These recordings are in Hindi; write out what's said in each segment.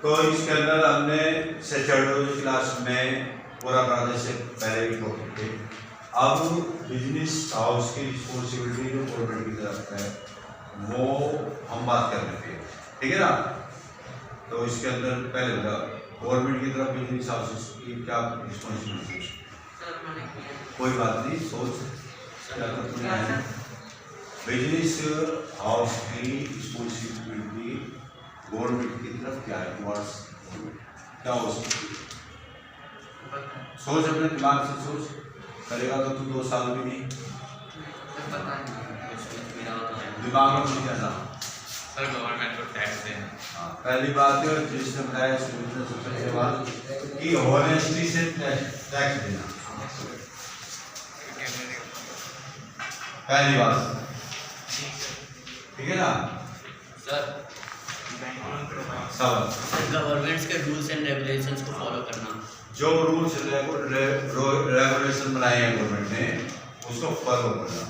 तो इसके अंदर हमने सैटरडे क्लास में पूरा पढ़ा से पहले भी टॉपिक थे। अब बिजनेस हाउस की रिस्पॉन्सिबिलिटी जो गवर्नमेंट की तरफ है वो हम बात कर रहे थे, ठीक है ना। तो इसके अंदर पहले गवर्नमेंट की तरफ बिजनेस हाउस की क्या रिस्पॉन्सिबिलिटी? कोई बात नहीं, सोच बिजनेस हाउस की रिस्पॉन्सिबिलिटी गवर्नमेंट की तरफ क्या है, क्या हो सकती है? सोच, अपने दिमाग से सोच। करेगा तो तू 2 साल भी नहीं दिमाग में नहीं आता सर। गवर्नमेंट को टैक्स देना। हाँ, पहली बात है जिसने बताया सबसे बात कि ऑनेस्टी से टैक्स देना, पहली बात, ठीक है ना सर। सब गवर्नमेंट्स के रूल्स एंड रेगुलेशंस को फॉलो करना, जो रूल्स रेगुलेशन बनाए हैं गवर्नमेंट ने उसको फॉलो करना।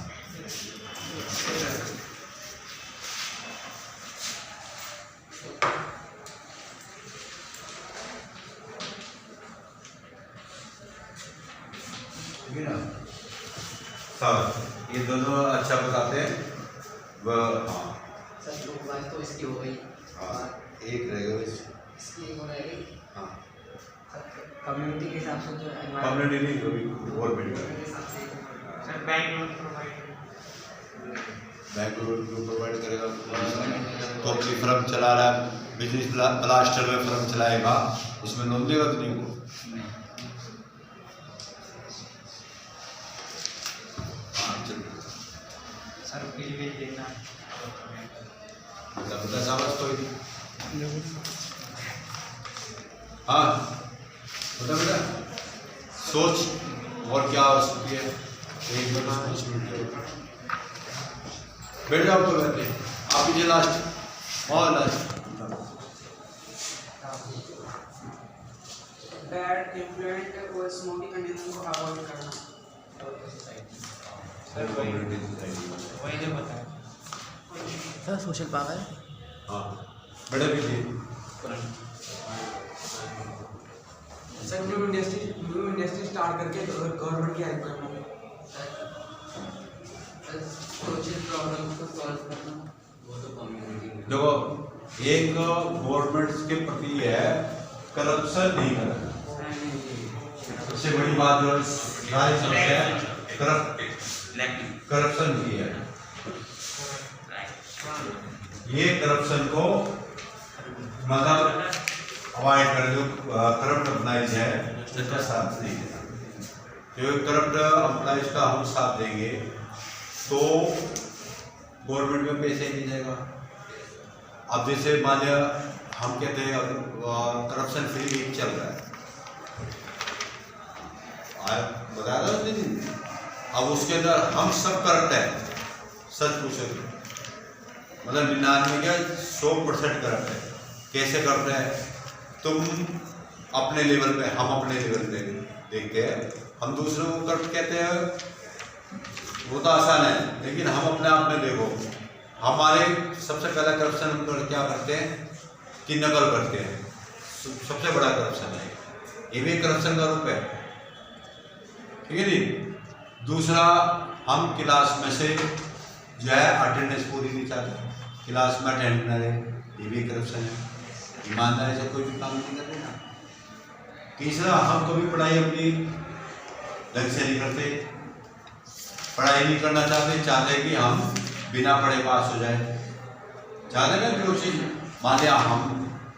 ठीक है ना सब, ये दोनों अच्छा बताते हैं वह। हाँ सर लोग बात तो इसकी हो गई। हाँ, एक रहेगा इसकी एक हो रहेगी। हाँ, कम्युनिटी के हिसाब से जो कम्युनिटी नहीं, कभी गवर्नमेंट का सर बैंक लोन प्रोवाइड करेगा तो अपनी फर्म चला रहा है, बिजनेस ब्लास्टर में फर्म चलाएगा, उसमें लोन देगा तो नहीं को। सर बिल भी देना। बता समझ कोई? हाँ बता बेटा, सोच और क्या हो सकती है। एक बैठ जाओ तो बैठे आप पीछे लास्ट और लास्ट। बैड इन्फ्लुएंस और स्मोकिंग कंडीशन को अवॉइड करना। सर वही जो बताया सर सोशल पावर। हाँ बेटा पीछे। सर न्यू इंडस्ट्री स्टार्ट करके गवर्नमेंट की हेल्प करना। सोशल प्रॉब्लम को सॉल्व करना, वो तो कम्युनिटी में। देखो, एक गवर्नमेंट के प्रति है करप्शन नहीं करना, सबसे बड़ी बात जो सारी समस्या करप्शन की है। ये करप्शन को मतलब अवॉइड कर, जो करप्ट एम्प्लॉइज है उसका साथ नहीं देना। जो करप्ट एम्प्लॉइज का हम साथ देंगे तो गवर्नमेंट में पैसे नहीं जाएगा। अब जैसे मान लिया हम कहते हैं करप्शन फ्री वीक चल रहा है, बता रहा हूँ। अब उसके अंदर हम सब करप्ट है, सच पूछो मतलब 99 क्या 100% करप्ट है। कैसे करप्ट है? तुम अपने लेवल पे, हम अपने लेवल पे देखते हैं, हम दूसरों को करप्ट कहते हैं, वो तो आसान है, लेकिन हम अपने आप में देखो, हमारे सबसे पहला करप्शन हम लोग क्या करते हैं कि नकल करते हैं, सबसे बड़ा करप्शन है ये भी करप्शन का रूप है, ठीक है जी। दूसरा, हम क्लास में से जो है अटेंडेंस पूरी नहीं चाहते, क्लास में अटेंड न रहे, ये भी करप्शन है। ईमानदारी से कोई भी काम नहीं कर रहे ना। तीसरा, हम कभी पढ़ाई अपनी ढंग से नहीं करते, पढ़ाई नहीं करना चाहते कि हम बिना पढ़े पास हो जाए। चाहते ना जो चीज़, मान लिया हम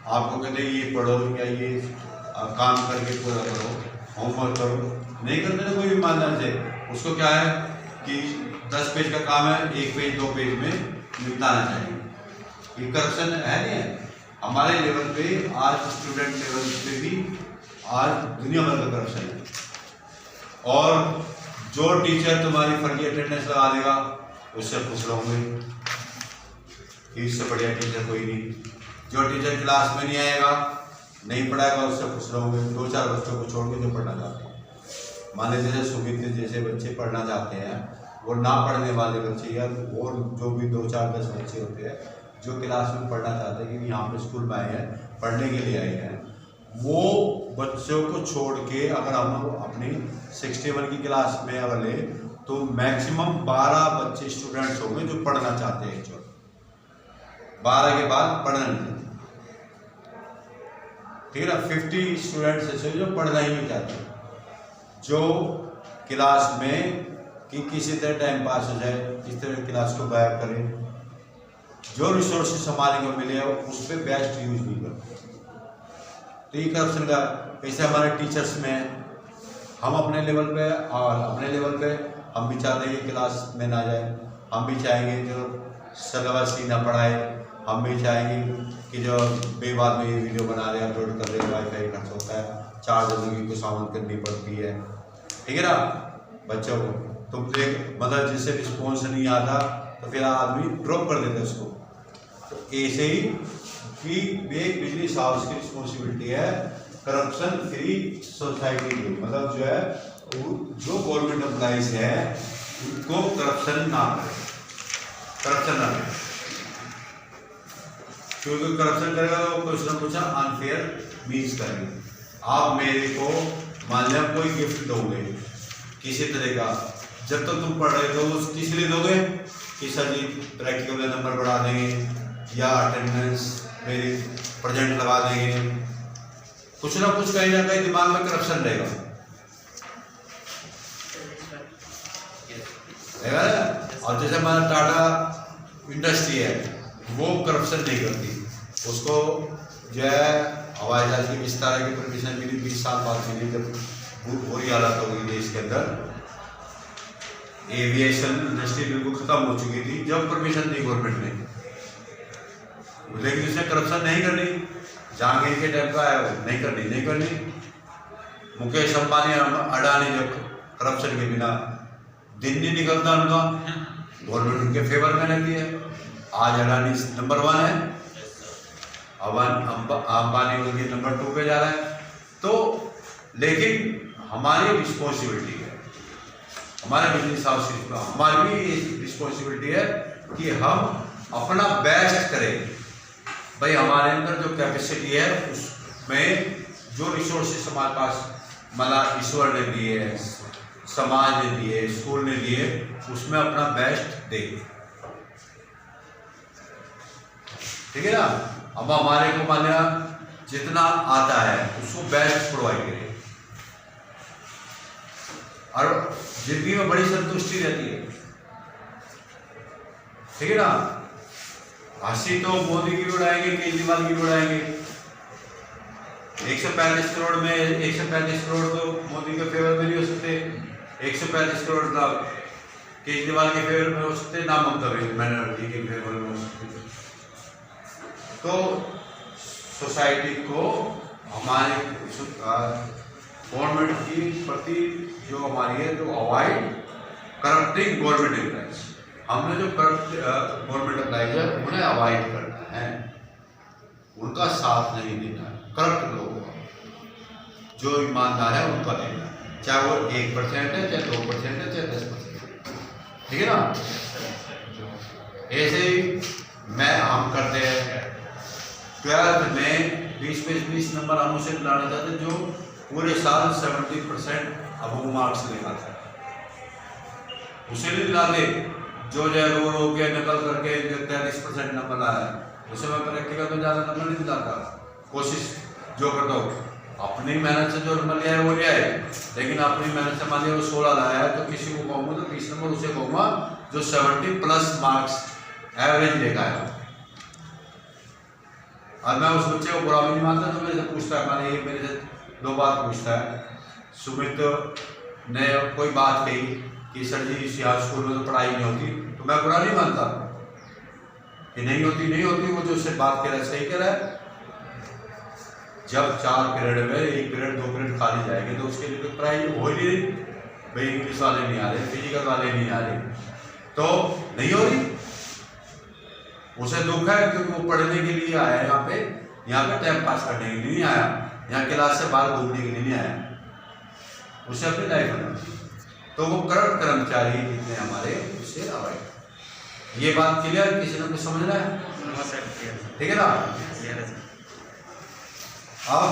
आपको कहते हैं ये पढ़ो या ये काम करके पूरा करो, होमवर्क करो, नहीं करते ना कोई ईमानदार से, उसको क्या है कि 10 पेज का काम है 1 पेज 2 पेज में निपटाना चाहिए। ये करप्शन है नहीं है? हमारे लेवल पे आज स्टूडेंट लेवल पे भी आज दुनिया भर का करप्शन है। और जो टीचर तुम्हारी फर्जी अटेंडेंस लगा देगा उससे खुश रहोगे, इससे बढ़िया टीचर कोई नहीं। जो टीचर क्लास में नहीं आएगा, नहीं पढ़ाएगा, उससे खुश रहोगे। 2-4 बच्चों को छोड़ के जो पढ़ना चाहते हैं, मान लीजिए जैसे सुमित जैसे बच्चे पढ़ना चाहते हैं, वो ना पढ़ने वाले बच्चे या और जो भी 2-4-10 बच्चे होते हैं, जो क्लास में पढ़ना चाहते हैं कि यहाँ पे स्कूल में आए हैं, पढ़ने के लिए आए हैं, वो बच्चों को छोड़ के अगर हम अपनी 61 की क्लास में अगर ले तो मैक्सिमम 12 बच्चे स्टूडेंट्स होंगे जो पढ़ना चाहते हैं। 12 के बाद पढ़ना नहीं, ठीक है ना। 50 स्टूडेंट्स ऐसे जो पढ़ना ही नहीं चाहते, जो क्लास में कि किसी तरह टाइम पास हो जाए, किस तरह क्लास को गायब करें, जो रिसोर्सेज संभालने को मिले उस पर बेस्ट यूज नहीं करते। तो ये करप्शन का ऐसे हमारे टीचर्स में हम अपने लेवल पे और अपने लेवल पे हम भी चाहते हैं कि क्लास में ना जाए, हम भी चाहेंगे जो सिलेबस ही ना पढ़ाए, हम भी चाहेंगे कि जो बेबाद में ये वीडियो बना रहे अपलोड कर रहे वाईफाई खर्च होता है, 4 जनों की सामान करनी पड़ती है, ठीक है ना। बच्चों को तो मतलब जिससे रिस्पॉन्स नहीं आता तो फिर आदमी ड्रॉप कर देते उसको। तो ऐसे ही कि एक बिजनेस हाउस की रिस्पॉन्सिबिलिटी है करप्शन फ्री सोसाइटी की, मतलब जो है जो गवर्नमेंट एम्प्लॉइज है उनको करप्शन ना करे, करप्शन ना करे, क्योंकि करप्शन करेगा तो कुछ ना कुछ अनफेयर मीन्स करेंगे। आप मेरे को मान लिया कोई गिफ्ट दोगे किसी तरह का, जब तक तुम पढ़ रहे हो तो किस लिए दोगे कि सर जी प्रैक्टिकल में नंबर बढ़ा देंगे या अटेंडेंस मेरी प्रेजेंट लगा देंगे, कुछ ना कहीं दिमाग में करप्शन रहेगा ना। और जैसे हमारा टाटा इंडस्ट्री है वो करप्शन नहीं करती, उसको जो है हवाई जहाज की विस्तार की परमिशन मिली 20 साल बाद मिली, जब बुरी हालत हो गई थी इसके अंदर, एविएशन इंडस्ट्री बिल्कुल खत्म हो चुकी थी जब परमिशन दी गवर्नमेंट ने, लेकिन उसने करप्शन नहीं करनी। जहांगीर के टाइम का है वो नहीं करनी। मुकेश अंबानी अडानी जब करप्शन के बिना दिन नहीं निकलता उनका, गवर्नमेंट उनके फेवर में रहती है। आज अडानी नंबर 1 है, अब अंबानी उनके नंबर 2 पे जा रहा है। तो लेकिन हमारी रिस्पॉन्सिबिलिटी है, हमारे बिजनेस हाउस की हमारी भी रिस्पॉन्सिबिलिटी है कि हम अपना बेस्ट करें। भाई हमारे अंदर जो कैपेसिटी है उसमें जो रिसोर्सेस हमारे पास मतलब ईश्वर ने दिए है, समाज ने दिए, स्कूल ने दिए, उसमें अपना बेस्ट दें, ठीक है ना। अब हमारे को मान लिया जितना आता है उसको बेस्ट प्रोवाइड करें और जिंदगी में बड़ी संतुष्टि रहती है, ठीक है ना। हंसी तो मोदी की उड़ाएंगे, केजरीवाल की उड़ाएंगे। 135 करोड़ में 135 करोड़ तो मोदी के फेवर में नहीं हो सकते, 135 करोड़ का केजरीवाल के फेवर में हो सकते, ना ममता बनर्जी के फेवर में हो सकते। तो सोसाइटी को हमारे गवर्नमेंट की प्रति जो हमारी है तो अवॉइड करप्टिंग गवर्नमेंट एम्प्लॉइज, हमने जो करप्ट गवर्नमेंट एम्प्लॉइज है उन्हें अवॉइड करना है, उनका साथ नहीं देना है। करप्ट लोगों का जो ईमानदार है उनका देना है, चाहे वो 1% है, चाहे 2% है, चाहे 10%, ठीक है ना। ऐसे ही हम करते हैं 12th में 20 नंबर हम उसे लाना चाहते हैं जो पूरे साल 70% अब वो मार्क्स लेना था, उसे नहीं दिलाते जो रो के नकल करके 33% नंबर लाया है, उसे मैं प्रैक्टिकल में ज़्यादा नंबर नहीं दिलाता। कोशिश जो करता हूँ अपनी मेहनत से जो नंबर लिया है वो लिया है, लेकिन अपनी मेहनत से मान लिया वो 16 लाया है तो किसी को कहूँगा तो 20 नंबर उसे कहूँगा जो 70+ मार्क्स एवरेज लेकर आया। और मैं उस बच्चे को बुरा भी नहीं मानता जो मेरे से पूछता है, मैंने मेरे से 2 बार पूछता है। सुमित ने कोई बात कही कि सर जी सियार स्कूल में तो पढ़ाई नहीं होती, तो मैं बुरा नहीं मानता कि नहीं होती, वो जो उससे बात कह रहा है सही कह रहा है। जब 4 पीरियड में 1 पीरियड 2 पीरियड खाली जाएंगे तो उसके लिए तो पढ़ाई हो ही नहीं, भाई इंग्लिश वाले नहीं आ रहे, फिजिकल वाले नहीं आ रहे, तो नहीं हो रही। उसे दुख है क्योंकि वो पढ़ने के लिए आया है यहाँ पे टाइम पास करने के लिए नहीं आया, यहाँ क्लास से बाहर घूमने के लिए नहीं आया, उसे अपनी लाइफ बनानी। तो वो करप्ट कर्मचारी जितने हमारे उससे अवॉइड, ये बात क्लियर, किसी ने कुछ समझ रहा है? ठीक है ना? अब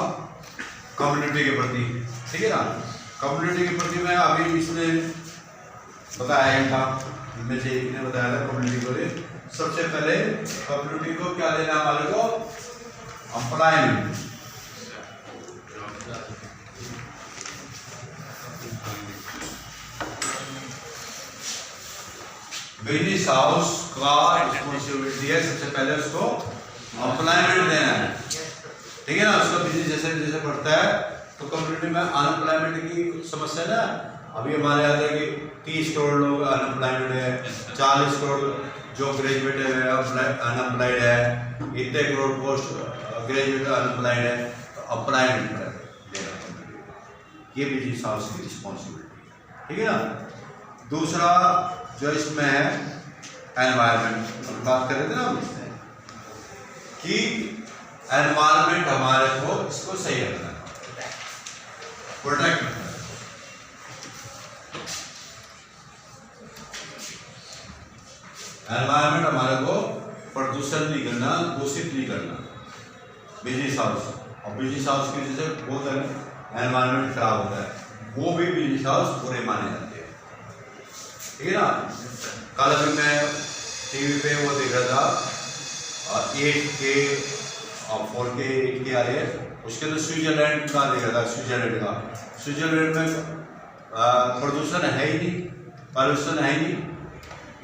कम्युनिटी के प्रति, ठीक है ना, कम्युनिटी के प्रति मैं अभी इसने बताया ही था, इनमें से एक ने बताया था कम्युनिटी को लिए। सबसे पहले कम्युनिटी को क्या लेना हमारे को? एम्प्लॉयमेंट। बिजनेस हाउस का रिस्पॉन्सिबिलिटी है सबसे पहले उसको एम्प्लॉयमेंट देना है, ठीक है ना। उसका बिजनेस जैसे जैसे बढ़ता है तो कम्युनिटी में अनएम्प्लॉयमेंट की कुछ समस्या है ना। अभी हमारे यहाँ है कि 30 करोड़ लोग अनएम्प्लॉयमेंट है, 40 करोड़ जो ग्रेजुएट है अनएम्प्लॉयड है, इतने करोड़ पोस्ट ग्रेजुएट अनएम्प्लॉयड है। तो एम्प्लॉयमेंट देना ये बिजनेस हाउस की रिस्पॉन्सिबिलिटी है, ठीक है ना। दूसरा जो इसमें है एनवायरनमेंट, बात कर रहे थे ना हम कि एनवायरनमेंट हमारे को इसको सही रखना है, प्रोटेक्ट करना है। एनवायरनमेंट हमारे को प्रदूषण नहीं करना, दूषित नहीं करना। बिजनेस हाउस और बिजनेस हाउस की वजह से बहुत एनवायरनमेंट खराब होता है, वो भी बिजनेस हाउस बुरे माने जाते हैं, ठीक है ना। कल अभी मैं टीवी पे वो देख रहा था 8K और 4K 8K आ रही है, उसके अंदर स्विट्जरलैंड का देख रहा था। स्विट्जरलैंड का, स्विट्जरलैंड में प्रदूषण है ही नहीं, पॉल्यूशन है ही नहीं,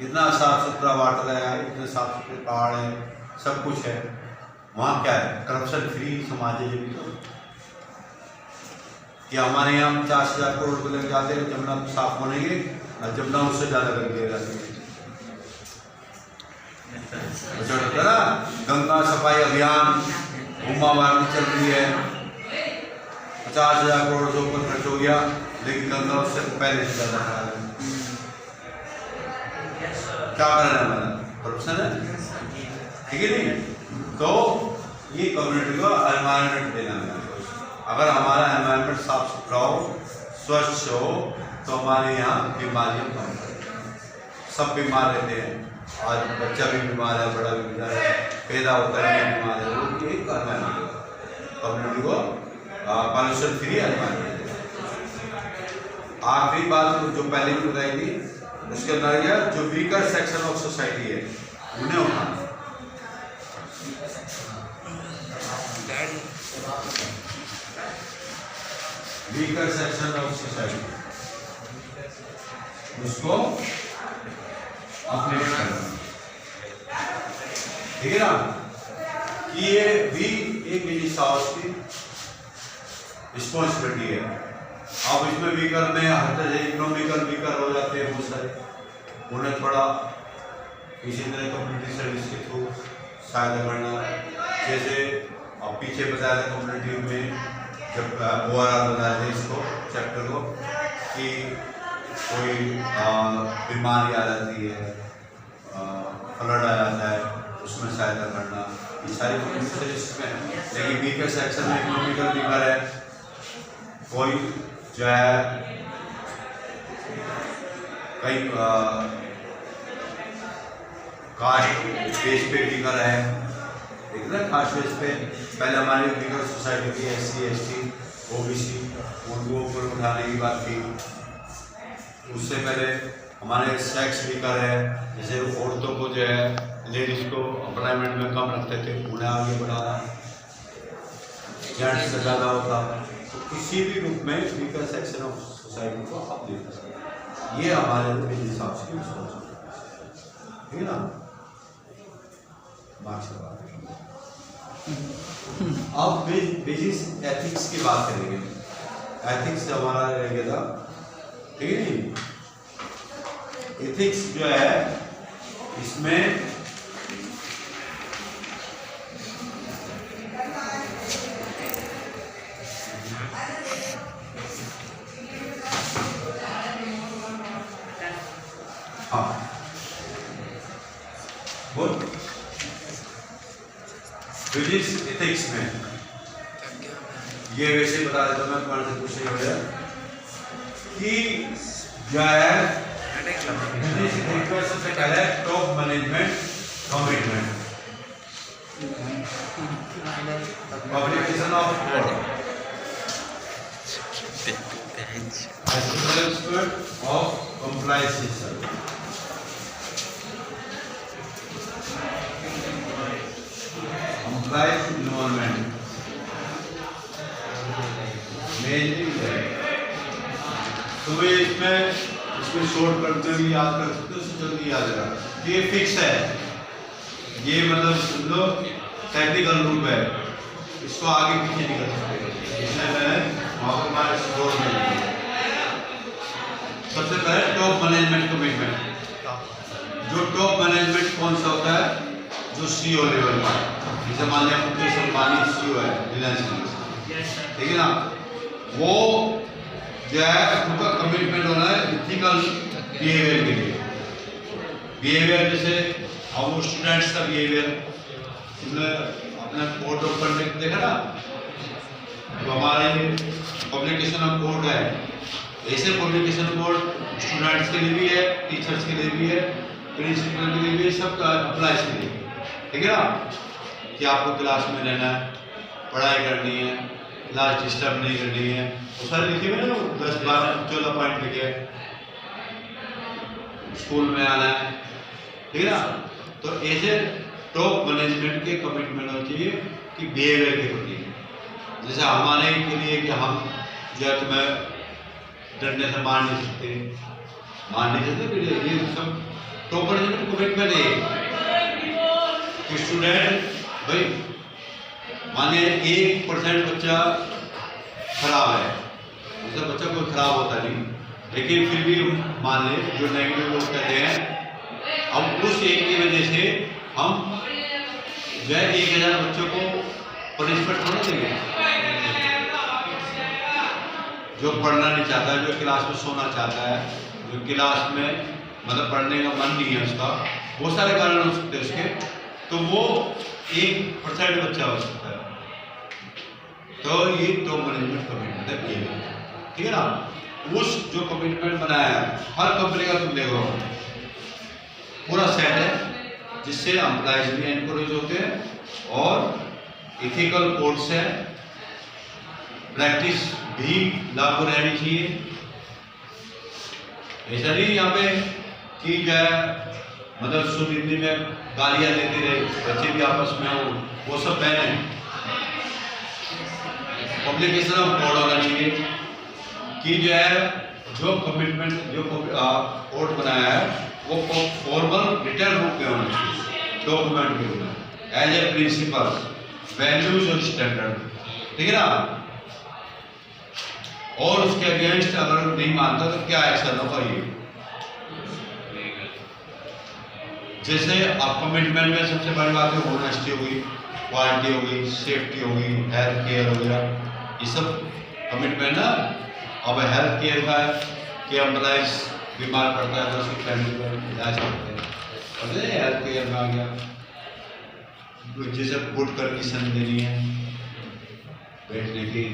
इतना साफ सुथरा वाटर है, इतने साफ सुथरे पहाड़ है, सब कुछ है। वहाँ क्या है? करप्शन फ्री समाज है। ये भी तो कि हमारे यहाँ 50,000 करोड़ रुपये लग जाते हैं जमुना साफ होने के, और जमुना उससे ज़्यादा कर दिया जाता है ना। गंगा सफाई अभियान उमा भारती चल रही है, 50,000 करोड़ से ऊपर खर्च हो गया, लेकिन गंगा उससे पहले से ज़्यादा खराब है। क्या करना है हमारा? करप्शन है, ठीक है नहीं। तो ये कम्युनिटी को एनवायरनमेंट देना है। अगर हमारा एनवायरनमेंट साफ सुथरा हो, स्वच्छ हो, तो हमारे यहाँ बीमारियाँ कम पड़ेंगी। सब बीमार रहते हैं, आज बच्चा भी बीमार है, बड़ा भी बीमार है, पैदा होता है बीमार है, वो यही करना है कम्युनिटी को पॉल्यूशन फ्री एनवायरनमेंट। आखिरी बात जो पहले भी बताई थी, उसके अंदर यह जो वीकर सेक्शन ऑफ सोसाइटी है उन्हें उठाना। वीकर सेक्शन ऑफ सोसाइटी उसको अपडेट करना, ठीक है ना। कि ये भी एक बिजनेस हाउस की रिस्पॉन्सिबिलिटी है। अब इसमें वीकर में हर तरह इकोनॉमिकल वीकर हो जाते हैं बहुत सारे, उन्हें थोड़ा किसी तरह कम्युनिटी सर्विस के थ्रू सहायता करना। जैसे अब पीछे बताया था कम्युनिटी में जब ORR बताया था इसको चैप्टर को कि कोई बीमारी आ जाती है, फ्लड आ जाता है, उसमें सहायता करना, ये सारी कम्युनिटी सर्विस में है। लेकिन वीकर सेक्शन में इकोनॉमिकल वीकर है, कोई जो है कई कास्ट बेस पे वीकर है, ठीक है ना। कास्ट बेस पे पहले हमारी वीकर सोसाइटी थी SC ST OBC, उनको ऊपर उठाने की बात की। उससे पहले हमारे सेक्स वीकर है, जैसे औरतों को जो है लेडीज को एम्प्लॉयमेंट में कम रखते थे, उन्हें आगे बढ़ाना, जेंट्स से ज़्यादा होता। तो किसी भी रूप में वीकर सेक्शन ऑफ सोसाइटी को आप दे सकते, ये हमारे बिजनेस हाउस की रिस्पॉन्सिबिलिटी, ठीक है ना। अब बिजनेस एथिक्स की बात करेंगे। एथिक्स हमारा रह गया था, ठीक है नहीं। एथिक्स जो है इसमें हाँ बोल बिजनेस एथिक्स में ये वैसे बता देता मैं तुम्हारे से पूछ रही कि जो है सबसे पहले top management commitment, publication of code, establishment of compliance system, compliance environment, mainly तुम्हें इसमें शॉर्ट करते हुए याद कर सकते हो, उससे जल्दी याद रहा। ये फिक्स है, ये मतलब समझो टेक्निकल रूप है, इसको आगे पीछे नहीं कर सकते, इसलिए मैंने वहाँ पर हमारे स्कोर में सबसे पहले टॉप मैनेजमेंट कमिटमेंट। जो टॉप मैनेजमेंट कौन सा होता है? जो सीईओ लेवल का, जैसे मान लिया मुकेश अंबानी सीईओ है रिलायंस में, ठीक है ना, वो जो है उनका कमिटमेंट होना है इथिकल बिहेवियर के लिए। बिहेवियर जैसे अब वो स्टूडेंट्स का बिहेवियर, तुमने अपना कोड ऑफ कंडक्ट देखा ना, जो हमारे पब्लिकेशन ऑफ कोड है, ऐसे पब्लिकेशन कोड स्टूडेंट्स के लिए भी है, टीचर्स के लिए भी है, प्रिंसिपल के लिए भी है, सबका अप्लाई के लिए, ठीक है ना, कि आपको क्लास में रहना है, पढ़ाई करनी है, क्लास डिस्टर्ब नहीं करनी है, वो सारे लिखे हुए ना, 10, 12, 14 पॉइंट लिखे, स्कूल में आना है, ठीक है ना। तो ऐसे टॉप मैनेजमेंट के कमिटमेंट होना चाहिए कि बिहेवियर के प्रति, जैसे हमारे के लिए कि हम जो है तुम्हें डरने से मार नहीं सकते, ये सब टॉप मैनेजमेंट कमिटमेंट है कि स्टूडेंट भाई माने 1% बच्चा खराब है, जैसे बच्चा कोई खराब होता नहीं, लेकिन फिर भी मान ले जो नेगेटिव लोग कहते हैं, अब उस एक की वजह से हम जो है 1000 बच्चों को पनिशमेंट थोड़ा देंगे। जो पढ़ना नहीं चाहता है, जो क्लास में सोना चाहता है, जो क्लास में मतलब पढ़ने का मन नहीं है उसका, बहुत सारे कारण हो सकते हैं उसके, तो वो 1% बच्चा हो सकता है। तो ये टॉप मैनेजमेंट कमिटमेंट है, ठीक है ना। उस जो कमिटमेंट बनाया है, हर कंपनी का तुम देखो पूरा सेट है, जिससे एम्प्लॉयज भी एनकरेज होते हैं और इथिकल कोड्स है, प्रैक्टिस भी लागू रहनी चाहिए। ऐसा नहीं यहाँ पे कि जो है मतलब शुद्ध हिंदी में गालियाँ देते रहे बच्चे भी आपस में हो, वो सब बैन है। पब्लिकेशन ऑफ कोड होना चाहिए कि जो है जो कमिटमेंट जो कोड बनाया है वो फॉर्मल रिटर्न रूप में होना चाहिए, डॉक्यूमेंट के रूप में, एज ए प्रिंसिपल, वैल्यूज और स्टैंडर्ड, ठीक है ना। और उसके अगेंस्ट अगर नहीं मानता तो क्या एक्शन होगा ये, जैसे आप कमिटमेंट में सबसे बड़ी बात है ऑनेस्टी हो गई, क्वालिटी हो गई, सेफ्टी हो गई, हेल्थ केयर हो गया, ये सब कमिटमेंट ना। अब हेल्थ केयर का है कि एम्प्लॉइज बीमार पड़ता है तो उसकी फैमिली को इलाज करते हैं, हेल्थ केयर में आ गया। जैसे गुड कंडीशन देनी है बैठने की,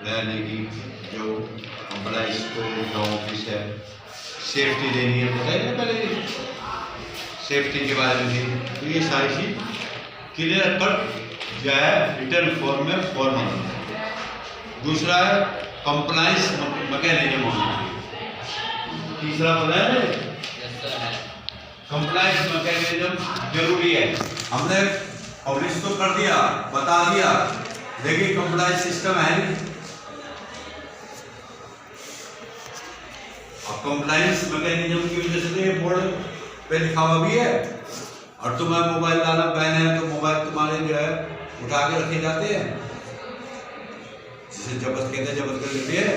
रहने की, जो एम्प्लॉइज को जो ऑफिस है, सेफ्टी देनी है, बताइए पहले सेफ्टी के बारे में थी, तो ये सारी चीज क्लियर कट जो है रिटर्न फॉर्म में फॉर्मल। दूसरा है कंप्लायंस मैकेनिज्म होना चाहिए। तीसरा पता है कंप्लायंस मैकेनिज्म जरूरी है। हमने पब्लिश तो कर दिया, बता दिया, लेकिन कंप्लायंस सिस्टम है नहीं। अब कंप्लायंस मैकेनिज्म की वजह से ये बोर्ड पे लिखा हुआ भी है, और तुम्हारा मोबाइल लाना बैन है तो मोबाइल तुम्हारे जो है उठा के रखे जाते हैं, जिसे जबरदस्त कहते हैं, जबरदस्त कर लेते हैं।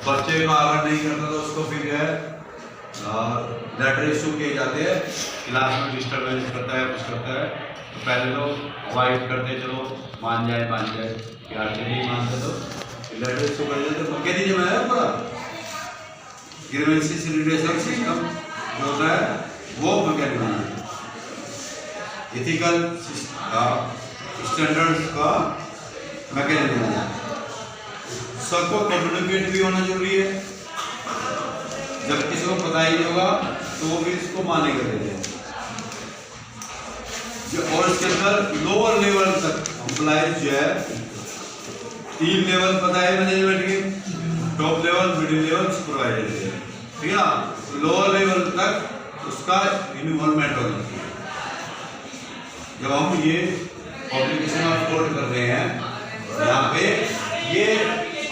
बच्चे का अगर नहीं करता तो उसको फिर जो है लेटर इशू किए जाते हैं, क्लास में डिस्टर्बेंस करता है, कुछ करता है, तो पहले लोग अवॉइड करते, चलो मान जाए, यार नहीं मानते तो लेटर इशू कर देते। तो मैकेनिज्म है पूरा ग्रीवेंसेस रिड्यूसल सिस्टम जो होता है वो मैकेनिज्म है, एथिकल स्टैंडर्ड्स का मैकेनिज्म है। सबको कम्युनिकेट भी होना जरूरी है। जब किसी को पता ही नहीं होगा तो वो भी इसको मानेगा नहीं। और इसके अंदर लोअर लेवल तक एम्प्लॉइज जो है 3 लेवल पता है मैनेजमेंट के, top level, middle level, supervisor level, ठीक है ना। लोअर लेवल तक उसका इन्वॉल्वमेंट होना चाहिए। जब हम ये पब्लिकेशन ऑफ कोड कर रहे हैं यहाँ पे, ये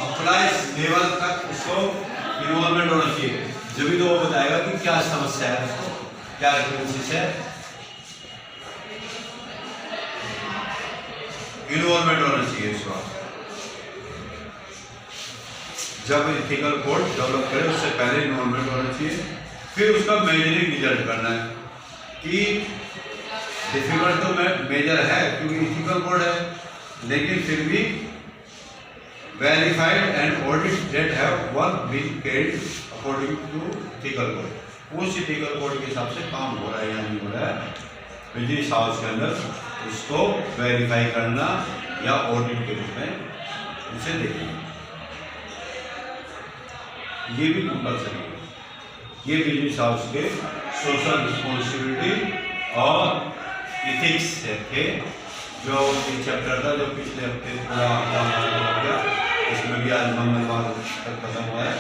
एम्प्लॉइज लेवल तक उसको इन्वॉल्वमेंट होना चाहिए, जब तो वो बताएगा कि क्या समस्या है, उसको क्या रिक्वेस्ट है, इन्वॉल्वमेंट होना चाहिए इस वक्त। जब एथिकल कोड डेवलप करे उससे पहले इन्वॉल्वमेंट होना चाहिए। फिर उसका मेजरिंग रिजल्ट करना है कि डिफिकल्ट तो मेजर है क्योंकि एथिकल कोड है, लेकिन फिर भी verified and audit that have work been carried according to ethical code. उस एथिकल कोड के हिसाब से काम हो रहा है या नहीं हो रहा है, बिजनेस हाउस के अंदर उसको वेरीफाई करना या ऑडिट के रूप में उसे देखना, ये भी कंपल्सरी है। ये बिजनेस हाउस के सोशल रिस्पॉन्सिबिलिटी और इथिक्स थे, जो चैप्टर था जो पिछले हफ्ते पूरा हो गया, इसमें भी आज मंगलवार तक खत्म हुआ है।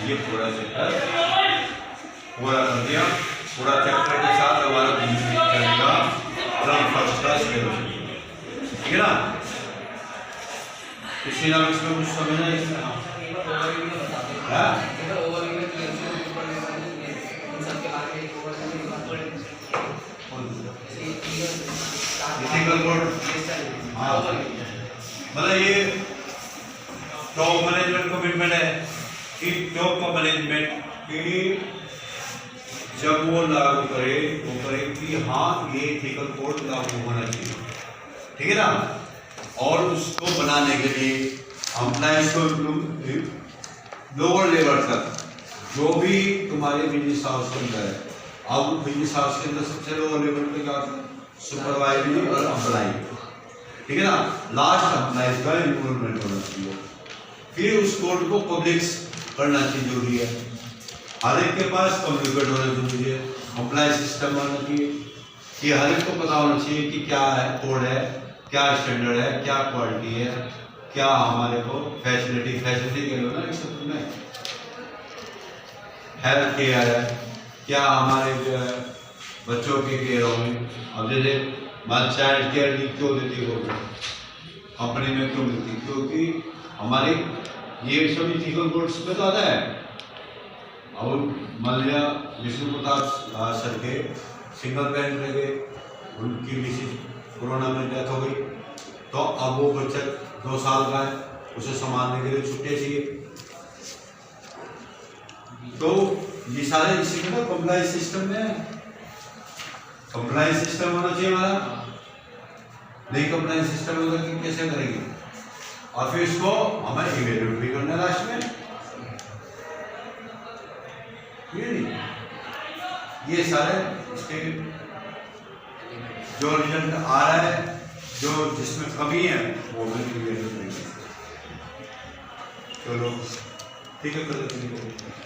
ये पूरा चैप्टर पूरा कर दिया। पूरा चैप्टर के साथ हमारा बिजनेस चलेगा फ्रॉम फर्स्ट क्लास लेवल, ठीक है ना। किसी ना इसमें कुछ समझना है? मतलब ये टॉप मैनेजमेंट कमिटमेंट है कि टॉप का मैनेजमेंट की जब वो लागू करे वो करे कि हाँ ये एथिकल कोड लागू होना चाहिए, ठीक है ना। और उसको बनाने के लिए एम्प्लॉइज को लोअर लेवल तक जो भी तुम्हारे बिजनेस हाउस के अंदर है, अब बिजनेस हाउस के अंदर सबसे लोअर लेवल पे क्या सुपरवाइजरी और एम्प्लॉय, ठीक है ना। लास्ट एम्प्लॉइज का इन्वॉल्वमेंट होना चाहिए। फिर उस कोड को पब्लिक करना चाहिए, जरूरी है। हर एक के पास कम्युनिकेट होना जरूरी है, एम्प्लॉय सिस्टम होना चाहिए कि हर एक को पता होना चाहिए कि क्या है कोड है, क्या स्टैंडर्ड है, क्या क्वालिटी है, क्या हमारे को फैसिलिटी के लिए ना सब में हेल्थ केयर है, क्या हमारे जो है बच्चों के केयर होंगे। अब जैसे मान चाइल्ड केयर लीव क्यों देती हो कंपनी में, क्यों मिलती, क्योंकि हमारे ये सभी एथिकल कोड्स में तो आता है। अब मान लिया विष्णु प्रताप सर के सिंगल पेरेंट रह गए, उनकी किसी कोरोना में डेथ हो गई, तो अब वो बच्चा 2 साल का है, उसे संभालने के लिए छुट्टी चाहिए। तो ये सारे इसी में कंप्लायंस सिस्टम में कंप्लायंस सिस्टम होना चाहिए हमारा। नहीं कंप्लायंस सिस्टम होगा कि कैसे करेंगे, और फिर इसको हमें इवेल्युएट भी करना लास्ट में। ये सारे इसके जो रिजल्ट आ रहा है, जो जिसमें कमी है वो भी इवेल्युएट करेंगे। चलो ठीक है, कल